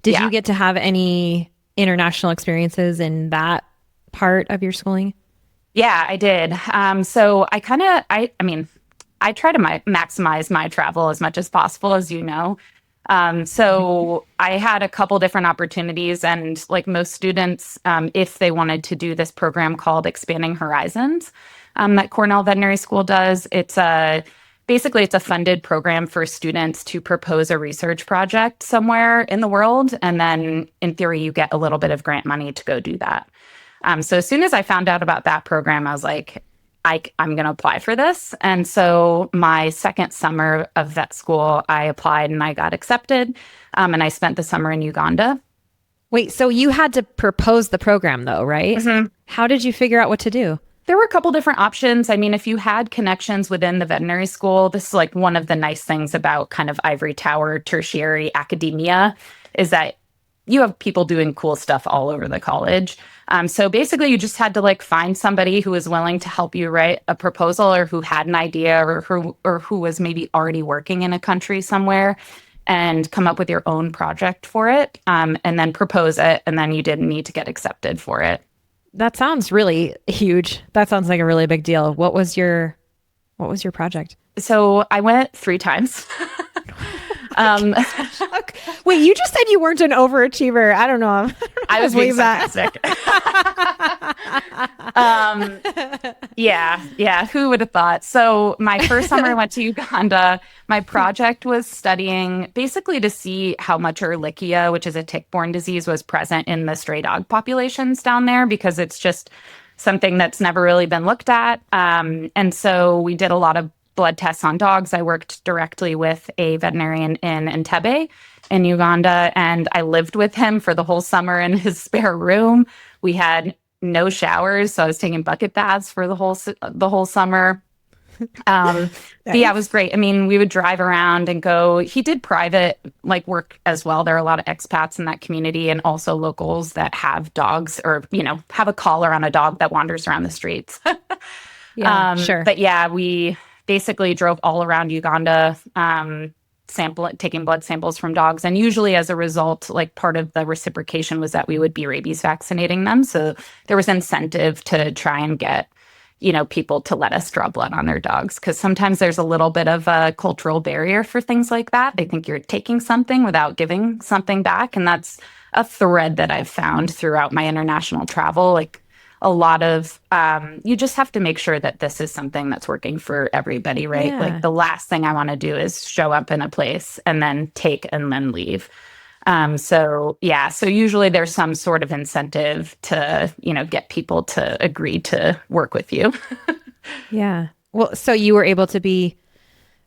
Did you get to have any international experiences in that part of your schooling? Yeah, I did. So I mean, I try to maximize my travel as much as possible, as you know. So I had a couple different opportunities, and like most students, if they wanted to do this program called Expanding Horizons, that Cornell Veterinary School does, basically it's a funded program for students to propose a research project somewhere in the world, and then in theory, you get a little bit of grant money to go do that. So as soon as I found out about that program, I was like, I'm going to apply for this. And so my second summer of vet school, I applied and I got accepted. And I spent the summer in Uganda. Wait, so you had to propose the program though, right? Mhm. How did you figure out what to do? There were a couple different options. I mean, if you had connections within the veterinary school, this is like one of the nice things about kind of ivory tower tertiary academia is that you have people doing cool stuff all over the college. So basically, you just had to like find somebody who was willing to help you write a proposal, or who had an idea, or who was maybe already working in a country somewhere, and come up with your own project for it, and then propose it, and then you didn't need to get accepted for it. That sounds really huge. That sounds like a really big deal. What was your project? So I went 3 times. um, Wait, you just said you weren't an overachiever. I don't know. I was being sarcastic. Yeah. Who would have thought? So my first summer I went to Uganda. My project was studying basically to see how much Ehrlichia, which is a tick-borne disease, was present in the stray dog populations down there, because it's just something that's never really been looked at. And so we did a lot of blood tests on dogs. I worked directly with a veterinarian in Entebbe in Uganda, and I lived with him for the whole summer in his spare room. We had no showers, so I was taking bucket baths for the whole summer. But yeah, it was great. I mean, we would drive around and go. He did private like work as well. There are a lot of expats in that community, and also locals that have dogs, or have a collar on a dog that wanders around the streets. Yeah, sure. But yeah, we basically drove all around Uganda, taking blood samples from dogs. And usually as a result, like part of the reciprocation was that we would be rabies vaccinating them. So there was incentive to try and get, people to let us draw blood on their dogs. Because sometimes there's a little bit of a cultural barrier for things like that. They think you're taking something without giving something back. And that's a thread that I've found throughout my international travel. Like, a lot of you just have to make sure that this is something that's working for everybody, right? Yeah. Like the last thing I want to do is show up in a place and then take and then leave. So usually there's some sort of incentive to, get people to agree to work with you. Yeah. Well, so you were able to be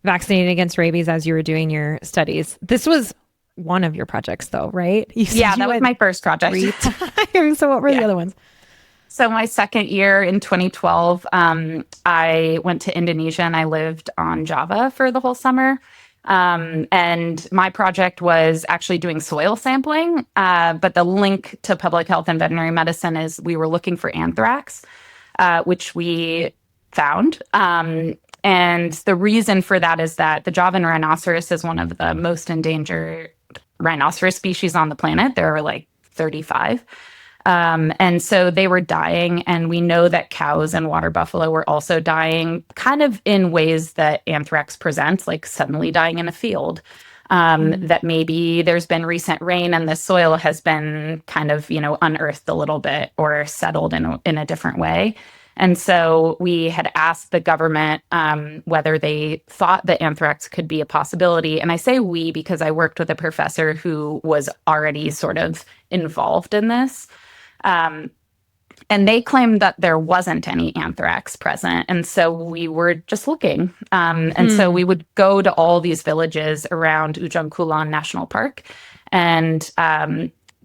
vaccinated against rabies as you were doing your studies. This was one of your projects though, right? Yeah, that was my first project. 3 times. So what were the other ones? So my second year in 2012, I went to Indonesia and I lived on Java for the whole summer. And my project was actually doing soil sampling. But the link to public health and veterinary medicine is we were looking for anthrax, which we found. And the reason for that is that the Javan rhinoceros is one of the most endangered rhinoceros species on the planet. There are like 35. And so they were dying, and we know that cows and water buffalo were also dying, kind of in ways that anthrax presents, like suddenly dying in a field. That maybe there's been recent rain and the soil has been kind of, unearthed a little bit or settled in a different way. And so we had asked the government whether they thought that anthrax could be a possibility. And I say we because I worked with a professor who was already sort of involved in this. And they claimed that there wasn't any anthrax present. And so we were just looking. And so we would go to all these villages around Ujung Kulon National Park, and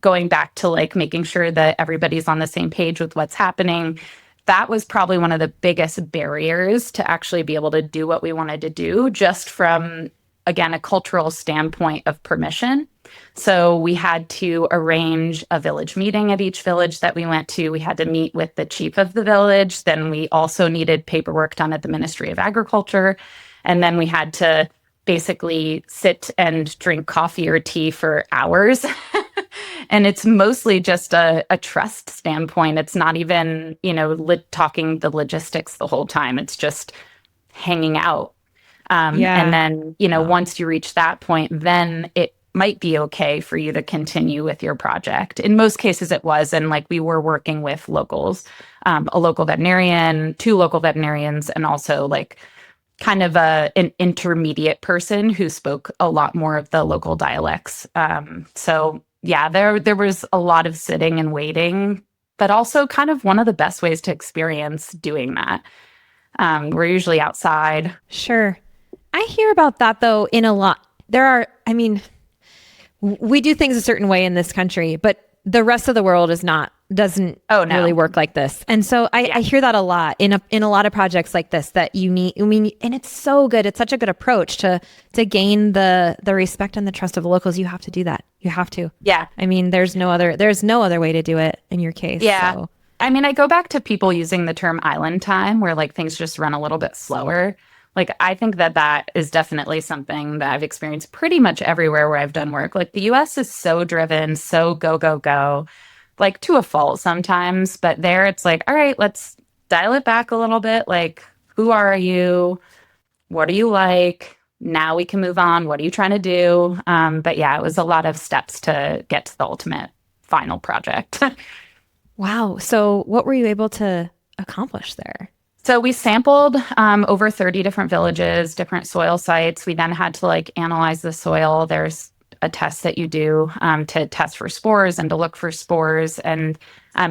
going back to like making sure that everybody's on the same page with what's happening. That was probably one of the biggest barriers to actually be able to do what we wanted to do, just from, again, a cultural standpoint of permission. So we had to arrange a village meeting at each village that we went to. We had to meet with the chief of the village. Then we also needed paperwork done at the Ministry of Agriculture. And then we had to basically sit and drink coffee or tea for hours. And it's mostly just a trust standpoint. It's not even, talking the logistics the whole time. It's just hanging out. And Yeah. then, Wow. once you reach that point, then it might be okay for you to continue with your project. In most cases, it was. And like we were working with locals, a local veterinarian, two local veterinarians, and also like kind of an intermediate person who spoke a lot more of the local dialects. So yeah, there was a lot of sitting and waiting, but also kind of one of the best ways to experience doing that. We're usually outside. Sure. I hear about that though in a lot. There are, I mean, we do things a certain way in this country, but the rest of the world doesn't Oh no. really work like this. And so I hear that a lot in a lot of projects like this that you need. I mean, and it's so good. It's such a good approach to gain the respect and the trust of the locals. You have to do that. You have to. Yeah. I mean, there's no other way to do it in your case. Yeah. So. I mean, I go back to people using the term island time where like things just run a little bit slower. Like, I think that is definitely something that I've experienced pretty much everywhere where I've done work. Like, the US is so driven, so go, go, go, like to a fault sometimes. But there it's like, all right, let's dial it back a little bit. Like, who are you? What are you like? Now we can move on. What are you trying to do? But yeah, it was a lot of steps to get to the ultimate final project. Wow. So what were you able to accomplish there? So we sampled over 30 different villages, different soil sites. We then had to like analyze the soil. There's a test that you do to test for spores and to look for spores. And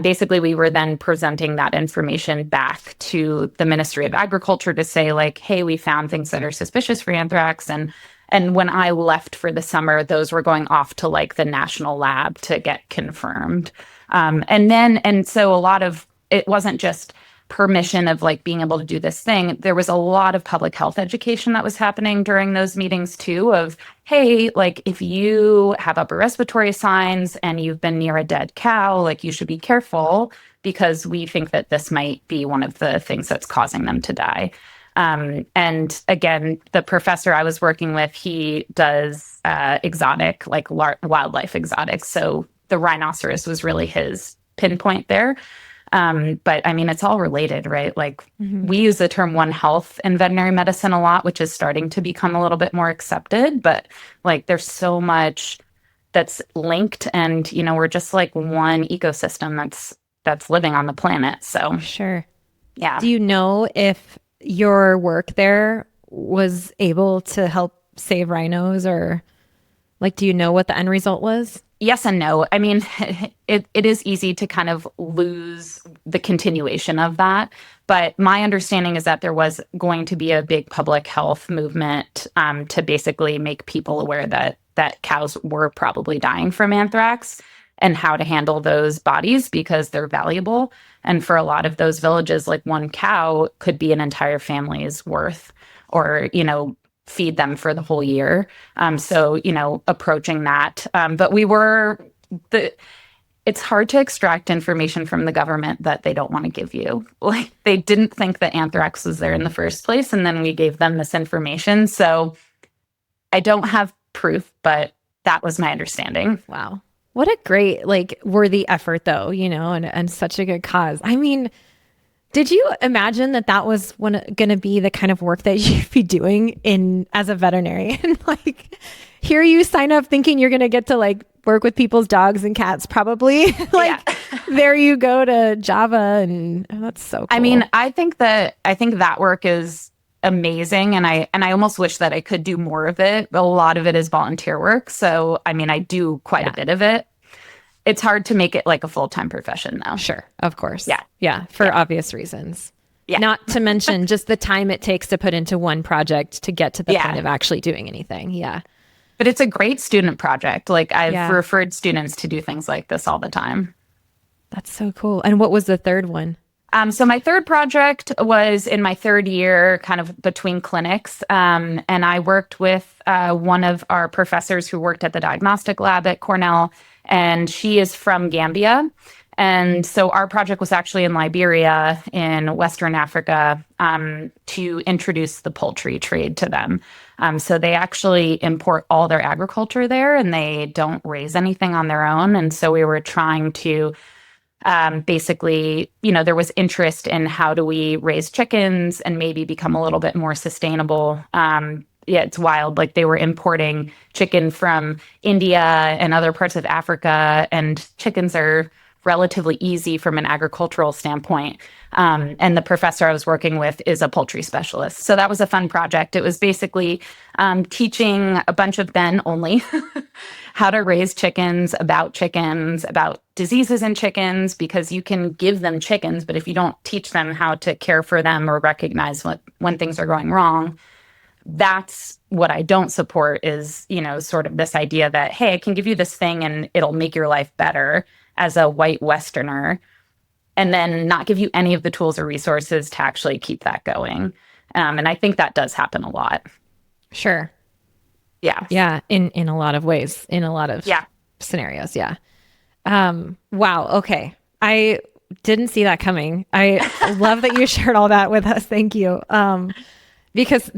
basically we were then presenting that information back to the Ministry of Agriculture to say like, hey, we found things that are suspicious for anthrax. And when I left for the summer, those were going off to like the national lab to get confirmed. And so a lot of it wasn't just permission of like being able to do this thing. There was a lot of public health education that was happening during those meetings too of, hey, like if you have upper respiratory signs and you've been near a dead cow, like you should be careful because we think that this might be one of the things that's causing them to die. And again, the professor I was working with, he does exotic, like wildlife exotics. So the rhinoceros was really his pinpoint there. But I mean, it's all related, right? Like we use the term One Health in veterinary medicine a lot, which is starting to become a little bit more accepted. But like there's so much that's linked and, we're just like one ecosystem that's living on the planet. So Sure. yeah. Do you know if your work there was able to help save rhinos or like, do you know what the end result was? Yes and no. I mean, it is easy to kind of lose the continuation of that. But my understanding is that there was going to be a big public health movement to basically make people aware that cows were probably dying from anthrax and how to handle those bodies because they're valuable. And for a lot of those villages, like one cow could be an entire family's worth or, feed them for the whole year. So, approaching that. But it's hard to extract information from the government that they don't want to give you. Like they didn't think that anthrax was there in the first place. And then we gave them this information. So I don't have proof, but that was my understanding. Wow. What a great, worthy effort though, and such a good cause. I mean, did you imagine that was going to be the kind of work that you'd be doing as a veterinarian? Like, here you sign up thinking you're going to get to work with people's dogs and cats, probably. There you go to Java, and that's so cool. I mean, I think that work is amazing, and I almost wish that I could do more of it. A lot of it is volunteer work, so I mean, I do quite a bit of it. It's hard to make it like a full-time profession, though. Sure, of course. Yeah. Yeah, for obvious reasons. Yeah. Not to mention just the time it takes to put into one project to get to the point of actually doing anything. Yeah. But it's a great student project. Like I've referred students to do things like this all the time. That's so cool. And what was the third one? So my third project was in my third year, kind of between clinics. And I worked with one of our professors who worked at the diagnostic lab at Cornell. And she is from Gambia. And so our project was actually in Liberia in Western Africa to introduce the poultry trade to them. So they actually import all their agriculture there and they don't raise anything on their own. And so we were trying to basically, there was interest in how do we raise chickens and maybe become a little bit more sustainable. Yeah, it's wild. Like they were importing chicken from India and other parts of Africa, and chickens are relatively easy from an agricultural standpoint. And the professor I was working with is a poultry specialist. So that was a fun project. It was basically teaching a bunch of men only how to raise chickens, about diseases in chickens, because you can give them chickens, but if you don't teach them how to care for them or recognize when things are going wrong, that's what I don't support is, sort of this idea that, hey, I can give you this thing and it'll make your life better as a white Westerner, and then not give you any of the tools or resources to actually keep that going. And I think that does happen a lot. Sure. Yeah. Yeah. In a lot of ways, in a lot of scenarios. Yeah. Wow. Okay. I didn't see that coming. I love that you shared all that with us. Thank you. Because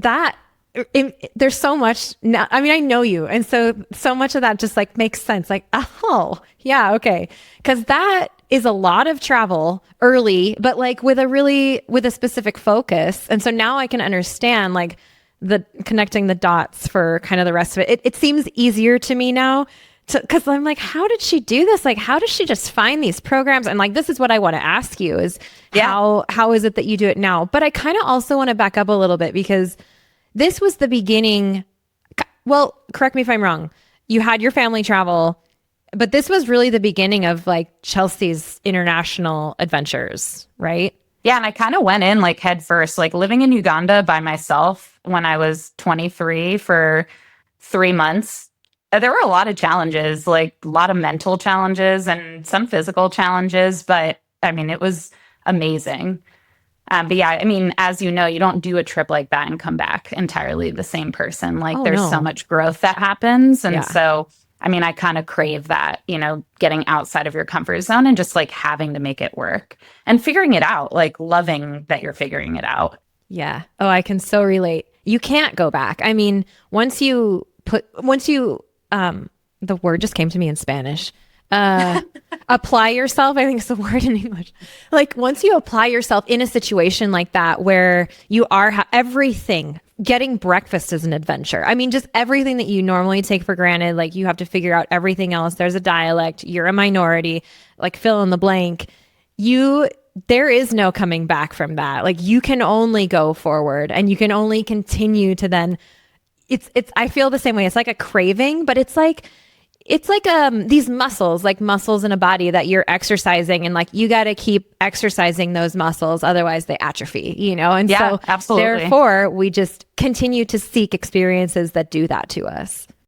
there's so much now. I mean, I know you. And so much of that just like makes sense. Like, oh yeah. Okay. Cause that is a lot of travel early, but like with a specific focus. And so now I can understand like the connecting the dots for kind of the rest of it. It seems easier to me now because I'm like, how did she do this? Like, how does she just find these programs? And like, this is what I want to ask you is how is it that you do it now? But I kind of also want to back up a little bit because this was the beginning. Well, correct me if I'm wrong. You had your family travel, but this was really the beginning of like Chelsea's international adventures, right? Yeah. And I kind of went in like head first, like living in Uganda by myself when I was 23 for 3 months. There were a lot of challenges, like a lot of mental challenges and some physical challenges, but I mean, it was amazing. But yeah, I mean, as you know, you don't do a trip like that and come back entirely the same person. Like there's so much growth that happens. And so, I mean, I kind of crave that, getting outside of your comfort zone and just like having to make it work and figuring it out, like loving that you're figuring it out. Yeah. Oh, I can so relate. You can't go back. I mean, once you, the word just came to me in Spanish. Apply yourself, I think is the word in English. Like once you apply yourself in a situation like that where you are everything, getting breakfast is an adventure. I mean, just everything that you normally take for granted, like you have to figure out everything else. There's a dialect, you're a minority, like fill in the blank. There is no coming back from that. Like you can only go forward and you can only continue to then I feel the same way. It's like a craving, but it's like these muscles in a body that you're exercising, and like you got to keep exercising those muscles, otherwise they atrophy, and so absolutely. Therefore we just continue to seek experiences that do that to us.